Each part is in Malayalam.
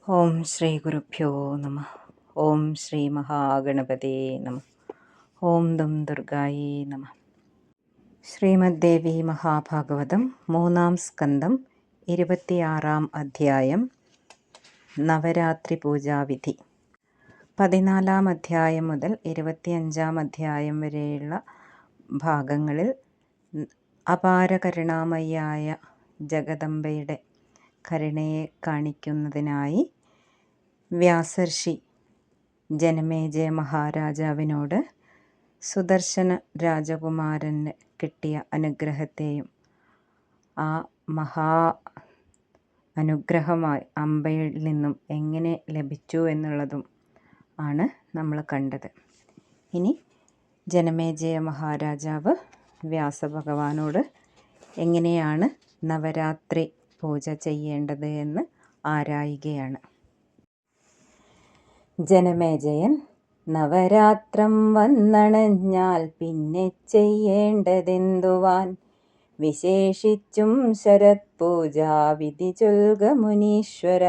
ഓം ശ്രീ ഗുരുഭ്യോ നമ. ഓം ശ്രീ മഹാഗണപതേ നമ. ഓം ദം ദുർഗായേ നമ. ശ്രീമദ്ദേവി മഹാഭാഗവതം 3-ാം സ്കന്ധം 26-ാം അധ്യായം നവരാത്രി പൂജാവിധി. 14-ാം അധ്യായം മുതൽ 25-ാം അധ്യായം വരെയുള്ള ഭാഗങ്ങളിൽ അപാരകരുണാമയിയായ ജഗദംബയുടെ കരുണയെ കാണിക്കുന്നതിനായി വ്യാസർഷി ജനമേജയ മഹാരാജാവിനോട് സുദർശന രാജകുമാരന് കിട്ടിയ അനുഗ്രഹത്തെയും ആ മഹാ അനുഗ്രഹമായി അംബയിൽ നിന്നും എങ്ങനെ ലഭിച്ചു എന്നുള്ളതും ആണ് നമ്മൾ കണ്ടത്. ഇനി ജനമേജയ മഹാരാജാവ് വ്യാസഭഗവാനോട് എങ്ങനെയാണ് നവരാത്രി പൂജ ചെയ്യേണ്ടത് എന്ന് ആരായുകയാണ്. ജനമേജയൻ: നവരാത്രം വന്നണഞ്ഞാൽ പിന്നെ ചെയ്യേണ്ടതെന്തുവാൻ? വിശേഷിച്ചും ശരത് പൂജാവിധി ചൊൽക മുനീശ്വര.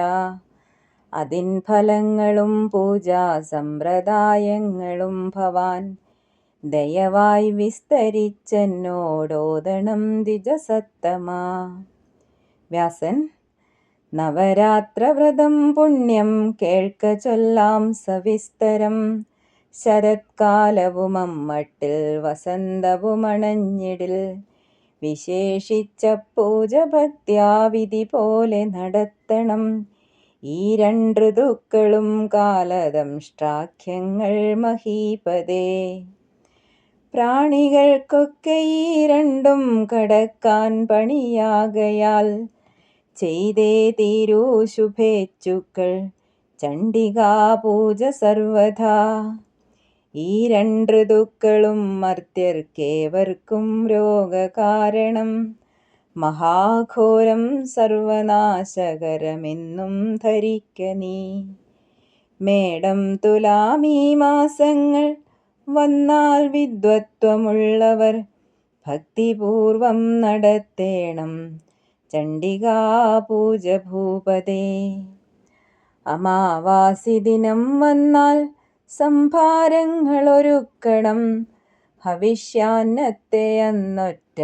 അതിൻ ഫലങ്ങളും പൂജാ സമ്പ്രദായങ്ങളും ഭവാൻ ദയവായി വിസ്തരിച്ചെന്നോടോദണം ദ്വിജസത്തമാ. വ്യാസൻ: നവരാത്രവ്രതം പുണ്യം കേൾക്ക ചൊല്ലാം സവിസ്തരം. ശരത്കാലവും അമ്മട്ടിൽ വസന്തവുമണഞ്ഞിടിൽ വിശേഷിച്ച പൂജ ഭക്ത്യാവിധി പോലെ നടത്തണം. ഈ രണ്ടൃതുക്കളും കാലദംഷ്ട്രാഖ്യങ്ങൾ മഹീപതേ. പ്രാണികൾക്കൊക്കെ ഈ രണ്ടും കടക്കാൻ പണിയാകയാൽ ചെയ്തേ തീരൂ ശുഭേച്ഛുക്കൾ ചണ്ഡികാപൂജ സർവഥാ. ഈ രണ്ടൃതുക്കളും മർത്യർക്കേവർക്കും രോഗകാരണം. മഹാഘോരം സർവനാശകരമെന്നും ധരിക്ക നീ. മേടം തുലാമീ മാസങ്ങൾ വന്നാൽ വിദ്വത്വമുള്ളവർ ഭക്തിപൂർവം നടത്തേണം ചണ്ഡികാപൂജ ഭൂപതേ. അമാവാസി ദിനം വന്നാൽ സംഭാരങ്ങളൊരുക്കണം. ഭവിഷ്യാന്നത്തെ അന്നൊറ്റ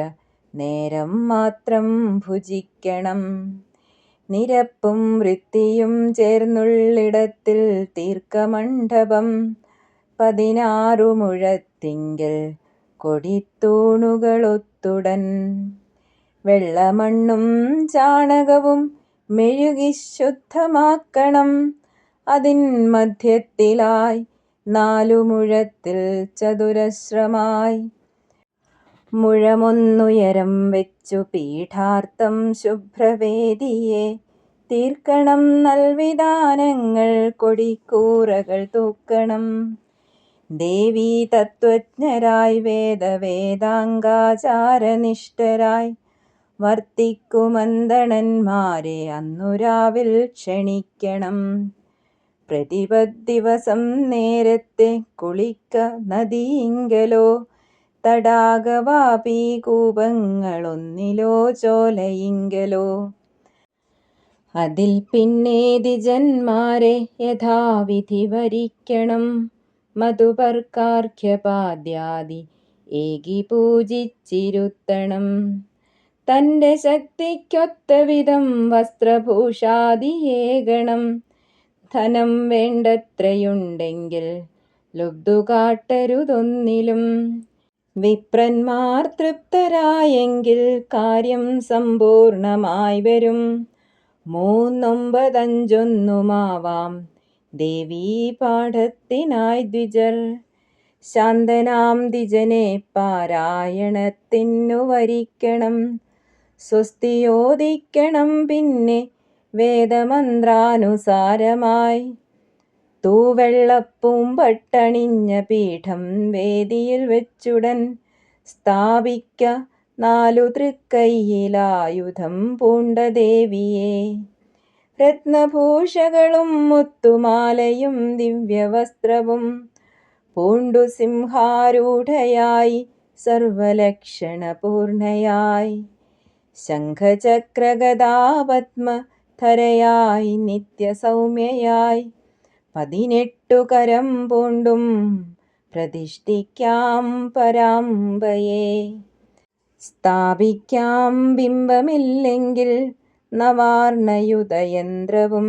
നേരം മാത്രം ഭുജിക്കണം. നിരപ്പും വൃത്തിയും ചേർന്നുള്ളിടത്തിൽ തീർക്കമണ്ഡപം. 16 മുഴത്തിങ്കൽ കൊടിത്തൂണുകളൊത്തുടൻ. വെള്ളമണ്ണും ചാണകവും മെഴുകി ശുദ്ധമാക്കണം. അതിൻ മധ്യത്തിലായി 4 മുഴത്തിൽ ചതുരശ്രമായി മുഴമൊന്നുയരം വെച്ചു പീഠാർത്ഥം ശുഭ്രവേദിയെ തീർക്കണം. നൽവിധാനങ്ങൾ കൊടിക്കൂറകൾ തൂക്കണം. ദേവീ തത്വജ്ഞരായി വേദാംഗാചാരനിഷ്ഠരായി വർത്തിക്കുമന്തണന്മാരെ അന്നുരാവിൽ ക്ഷണിക്കണം. പ്രതിപദ്ദിവസം നേരത്തെ കുളിക്ക നദിയിങ്കലോ തടാകവാപീകൂപങ്ങളൊന്നിലോ ചോലയിങ്കലോ. അതിൽ പിന്നെ ദ്വിജന്മാരെ യഥാവിധി വരിക്കണം. മധുപർക്കാർഘ്യപാദ്യാദി ഏകി പൂജിച്ചിരുത്തണം. തൻ്റെ ശക്തിക്കൊത്തവിധം വസ്ത്രഭൂഷാദിയേകണം. ധനം വേണ്ടത്രയുണ്ടെങ്കിൽ ലുബ്ധുകാട്ടരുതൊന്നിലും. വിപ്രന്മാർ തൃപ്തരായെങ്കിൽ കാര്യം സമ്പൂർണമായി വരും. 3-9-5 ദേവീ പാഠത്തിനായി ദ്വിജർ. ശാന്തനാം ദ്വിജനെ പാരായണത്തിനു വരിക്കണം. സ്വസ്തിയോദിക്കണം പിന്നെ വേദമന്ത്രാനുസാരമായി. തൂവെള്ളപ്പൂമ്പട്ടണിഞ്ഞ പീഠം വേദിയിൽ വെച്ചുടൻ സ്ഥാപിക്ക. 4 തൃക്കൈയിലായുധം പൂണ്ട ദേവിയെ. രത്നഭൂഷകളും മുത്തുമാലയും ദിവ്യവസ്ത്രവും പൂണ്ടു സിംഹാരൂഢയായി സർവലക്ഷണപൂർണയായി. ശംഖചക്രഗദാപത്മ ധരയായി നിത്യസൗമ്യയായി 18 കരം പൂണ്ടും പ്രതിഷ്ഠിക്കാം പരാമ്പയെ. സ്ഥാപിക്കാം ബിംബമില്ലെങ്കിൽ നവാർണയുധയന്ത്രവും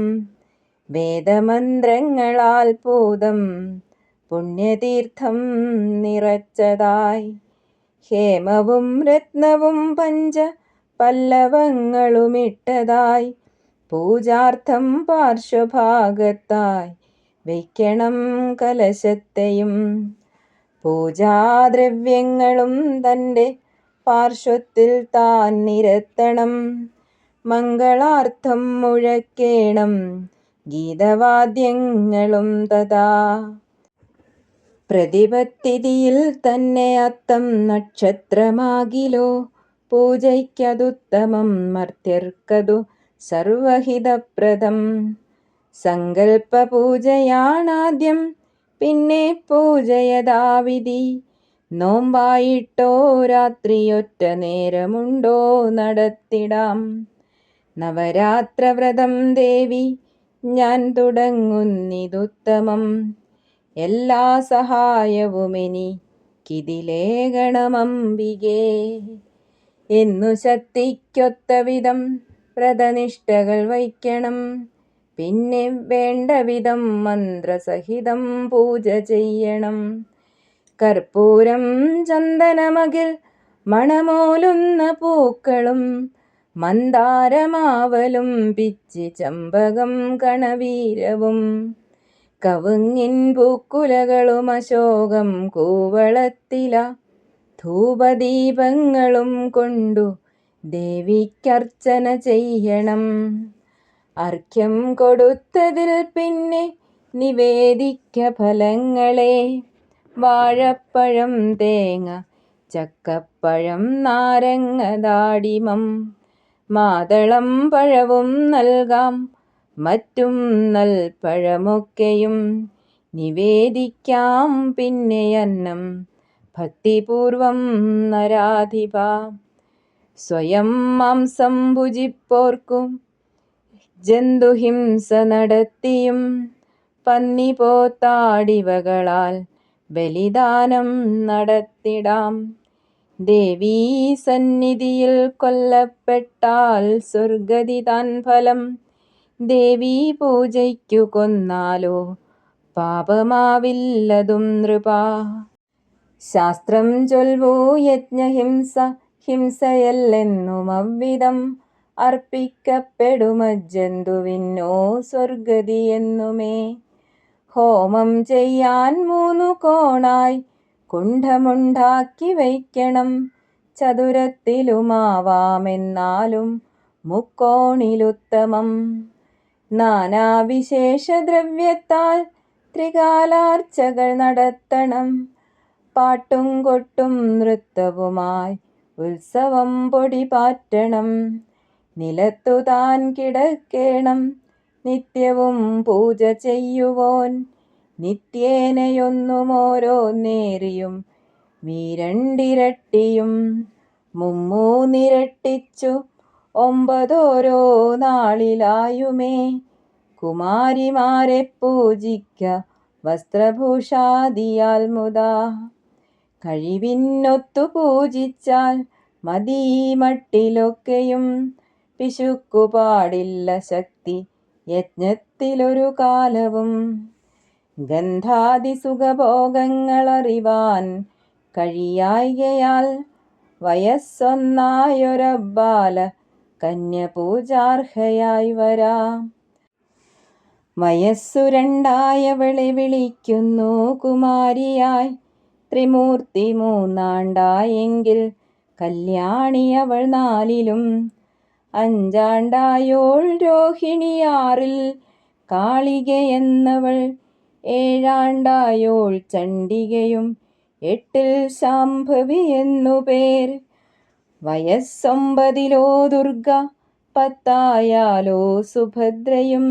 വേദമന്ത്രങ്ങളാൽ പൂതം പുണ്യതീർത്ഥം നിറച്ചതായി. ഹേമവും രത്നവും പഞ്ച പല്ലവങ്ങളുമിട്ടതായി പൂജാർത്ഥം പാർശ്വഭാഗത്തായി വയ്ക്കണം കലശത്തെയും. പൂജാദ്രവ്യങ്ങളും തൻ്റെ പാർശ്വത്തിൽ താൻ നിരത്തണം. മംഗളാർത്ഥം മുഴക്കേണം ഗീതവാദ്യങ്ങളും തഥാ. പ്രതിപത്തിഥിയിൽ തന്നെ അത്തം നക്ഷത്രമാകിലോ പൂജയ്ക്കതുത്തമം മർത്യർക്കതു സർവഹിതപ്രദം. സങ്കൽപ്പപൂജയാണാദ്യം പിന്നെ പൂജയഥാവിധി. നോമ്പായിട്ടോ രാത്രിയൊറ്റ നേരമുണ്ടോ നടത്തിടാം. നവരാത്രവ്രതം ദേവി ഞാൻ തുടങ്ങുന്നിതുത്തമം. എല്ലാ സഹായവുമെനിക്കിതിലേകണമംബികേ. എന്നു ശക്തിക്കൊത്തവിധം വ്രതനിഷ്ഠകൾ വയ്ക്കണം. പിന്നെ വേണ്ടവിധം മന്ത്രസഹിതം പൂജ ചെയ്യണം. കർപ്പൂരം ചന്ദനമകിൽ മണമോലുന്ന പൂക്കളും മന്ദാരമാവലും പിച്ചി ചമ്പകം കണവീരവും കവുങ്ങിൻ പൂക്കുലകളും അശോകം കൂവളത്തില ധൂപദീപങ്ങളും കൊണ്ടു ദേവിക്കർച്ചന ചെയ്യണം. അർഘ്യം കൊടുത്തതിൽ പിന്നെ നിവേദിക്ക ഫലങ്ങളെ. വാഴപ്പഴം തേങ്ങ ചക്കപ്പഴം നാരങ്ങ ദാഡിമം മാതളം പഴവും നൽകാം. മറ്റും നൽപഴമൊക്കെയും നിവേദിക്കാം. പിന്നെ അന്നം ഭക്തിപൂർവം നരാധിപ. സ്വയം മാംസം ഭുജിപ്പോർക്കും ജന്തുഹിംസ നടത്തിയും പന്നിപോത്താടിവകളാൽ ബലിദാനം നടത്തിടാം. ദേവീ സന്നിധിയിൽ കൊല്ലപ്പെട്ടാൽ സ്വർഗതി താൻ ഫലം. ദേവീ പൂജയ്ക്കു കൊന്നാലോ പാപമാവില്ലതും നൃപാ. ശാസ്ത്രം ചൊൽവൂ യജ്ഞഹിംസ ഹിംസയല്ലെന്നും അവ്വിധം അർപ്പിക്കപ്പെടുമജ്ജന്തുവിനോ സ്വർഗതി എന്നുമേ. ഹോമം ചെയ്യാൻ 3 കോണായി കുണ്ഡമുണ്ടാക്കി വയ്ക്കണം. ചതുരത്തിലുമാവാമെന്നാലും മുക്കോണിലുത്തമം. നാനാവിശേഷദ്രവ്യത്താൽ ത്രികാലാർച്ചകൾ നടത്തണം. പാട്ടും കൊട്ടും നൃത്തവുമായി ഉത്സവം പൊടിപാറ്റണം. നിലത്തു താൻ കിടക്കേണം നിത്യവും പൂജ ചെയ്യുവോൻ. നിത്യേനയൊന്നും ഓരോന്നേറിയും വീരണ്ടിരട്ടിയും 3 9 ഓരോ നാളിലായുമേ. കുമാരിമാരെ പൂജിക്ക വസ്ത്രഭൂഷാദിയാൽ മുതാ. കഴിവിനൊത്തു പൂജിച്ചാൽ മതീ മട്ടിലൊക്കെയും. പിശുക്കു പാടില്ല ശക്തി യജ്ഞത്തിലൊരു കാലവും. ഗന്ധാദി സുഖഭോഗങ്ങളറിവാൻ കഴിയായ്കയാൽ വയസ്സൊന്നായൊരബ്ബാല കന്യപൂജാർഹയായി വരാം. വയസ്സു 2 വിളിക്കുന്നു കുമാരിയായി. ത്രിമൂർത്തി 3 കല്യാണി അവൾ 4. 5 രോഹിണി 6 കാളികയെന്നവൾ. 7 ചണ്ഡികയും 8 ശാംഭവി എന്നു പേർ. വയസ്സ് 9 ദുർഗ 10 സുഭദ്രയും.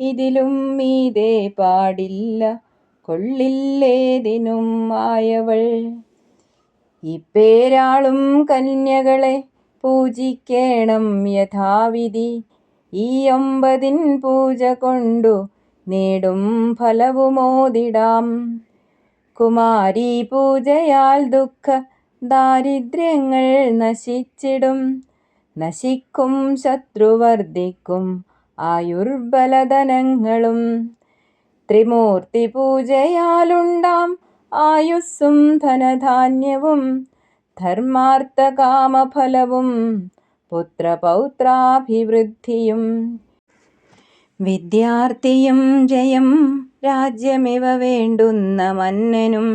ഇതിലും മീതെ പാടില്ല കൊള്ളില്ലേതിനും ആയവൾ. ഇപ്പേരാളും കന്യകളെ പൂജിക്കേണം യഥാവിധി. ഈ 9 പൂജ കൊണ്ടു നേടും ഫലവുമോതിടാം. കുമാരീ പൂജയാൽ ദുഃഖ ദാരിദ്ര്യങ്ങൾ നശിച്ചിടും. നശിക്കും ശത്രുവർദ്ധിക്കും ആയുർബലധനങ്ങളും. ത്രിമൂർത്തി പൂജയാലുണ്ടാം ആയുസ്സും ധനധാന്യവും. ധർമാർത്ഥ കാമഫലവും പുത്രപൗത്രാഭിവൃദ്ധിയും. വിദ്യാർത്ഥിയും ജയം രാജ്യമിവ വേണ്ടുന്ന മന്നനും.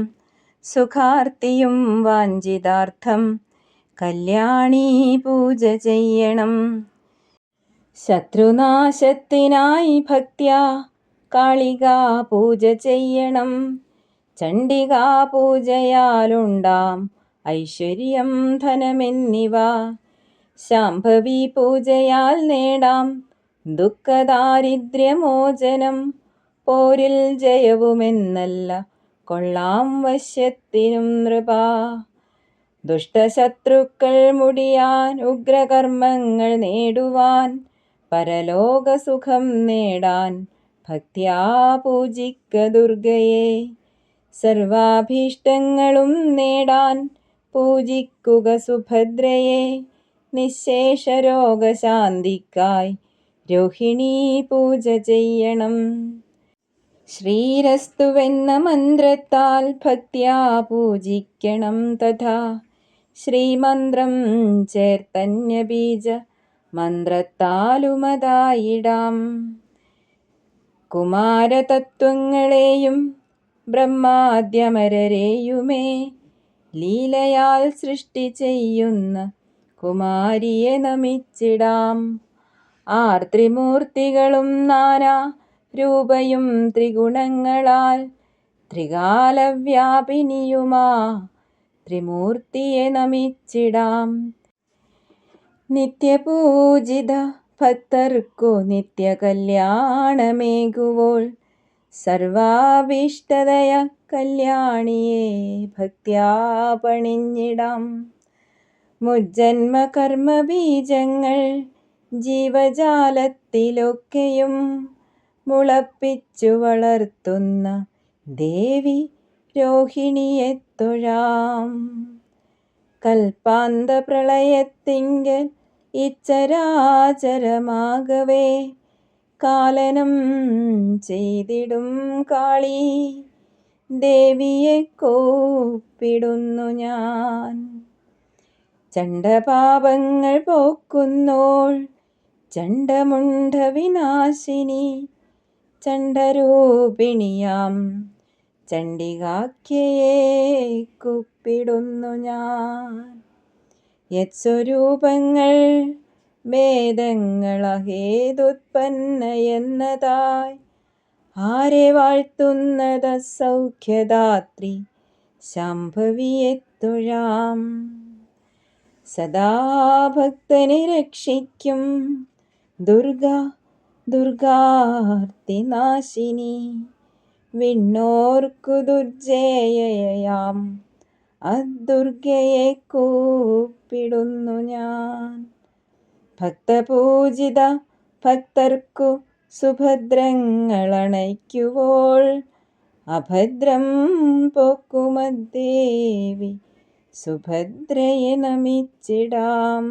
സുഖാർത്തിയും വാഞ്ചിതാർത്ഥം കല്യാണീ പൂജ ചെയ്യണം. ശത്രുനാശത്തിനായി ഭക്ത്യാ കാളികാ പൂജ ചെയ്യണം. ചണ്ഡികാ പൂജയാലുണ്ടാം ഐശ്വര്യം ധനമെന്നിവ. ശാംഭവി പൂജയാൽ നേടാം ദുഃഖദാരിദ്ര്യമോചനം. പോരിൽ ജയവുമെന്നല്ല കൊള്ളാം വശ്യത്തിനും നൃപാ. ദുഷ്ടശത്രുക്കൾ മുടിയാൻ ഉഗ്രകർമ്മങ്ങൾ നേടുവാൻ. പരലോകസുഖം നേടാൻ ഭക്ത്യാ പൂജിക്ക ദുർഗയെ. സർവാഭീഷ്ടങ്ങളും നേടാൻ പൂജിക്കുക സുഭദ്രയെ. നിശേഷ രോഗശാന്തിക്കായി രോഹിണീ പൂജ ചെയ്യണം. ശ്രീരസ്തുവെന്ന മന്ത്രത്താൽ ഭക്ത്യാ പൂജിക്കണം തഥാ. ശ്രീമന്ത്രം ചേർത്തന്യബീജ മന്ത്രത്താലുമതായിടാം. കുമാരതത്വങ്ങളെയും ബ്രഹ്മാദ്യമരരെയുമേ ലീലയാൽ സൃഷ്ടി ചെയ്യുന്ന കുമാരിയെ നമിച്ചിടാം. ആർത്രിമൂർത്തികളും നാനാ രൂപയും ത്രിഗുണങ്ങളാൽ ത്രികാലവ്യാപിനിയുമാ ത്രിമൂർത്തിയെ നമിച്ചിടാം. നിത്യപൂജിത ഭക്തർക്കു നിത്യകല്യാണമേകുവോൾ. സർവാഭീഷ്ടദയ കല്യാണിയെ ഭക്ത്യാ പണിഞ്ഞിടാം. മുജ്ജന്മ കർമ്മബീജങ്ങൾ ജീവജാലത്തിലൊക്കെയും മുളപ്പിച്ചു വളർത്തുന്ന ദേവി രോഹിണിയെ തൊഴാം. കൽപ്പാന്ത പ്രളയത്തിങ്കൽ ഇച്ചരാചരമാകവേ കാലനം ചെയ്തിടും കാളീ ദേവിയെ കൂപ്പിടുന്നു ഞാൻ. ചണ്ഡപാപങ്ങൾ പോക്കുന്നോൾ ചണ്ഡമുണ്ഡ വിനാശിനി. ചണ്ഡരൂപിണിയാം ചണ്ഡികാഖ്യയെ കൂപ്പിടുന്നു ഞാൻ. യത്സ്വരൂപങ്ങൾ വേദങ്ങളഹേതുത്പന്ന എന്നതായി ആരെ വാഴ്ത്തുന്നത സൗഖ്യദാത്രി ശാംഭവിയെ തൊഴാം. സദാ ഭക്തനെ രക്ഷിക്കും ദുർഗ ദുർഗാർത്തിനാശിനി. വിണ്ണോർക്കു ദുർജയയാം അദുർഗയെ കൂപ്പിടുന്നു ഞാൻ. ഭക്തപൂജിത ഭക്തർക്കു സുഭദ്രങ്ങളണയ്ക്കുവോൾ. അഭദ്രം പോക്കുമദ്ദേവി സുഭദ്രയെ നമിച്ചിടാം.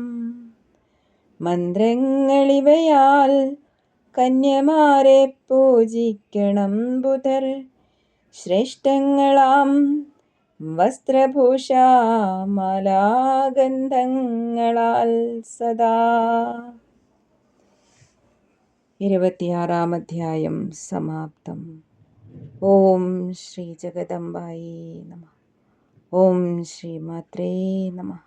മന്ത്രങ്ങളിവയാൽ കന്യമാരെ പൂജിക്കണം ബുധർ. ശ്രേഷ്ഠങ്ങളാം വസ്ത്രഭൂഷാമാലാഗന്ധങ്ങളാൽ സദാ. 26-ാം അധ്യായം സമാപ്തം. ഓം ശ്രീ ജഗദംബായേ നമഃ. ഓം ശ്രീ മാത്രേ നമഃ.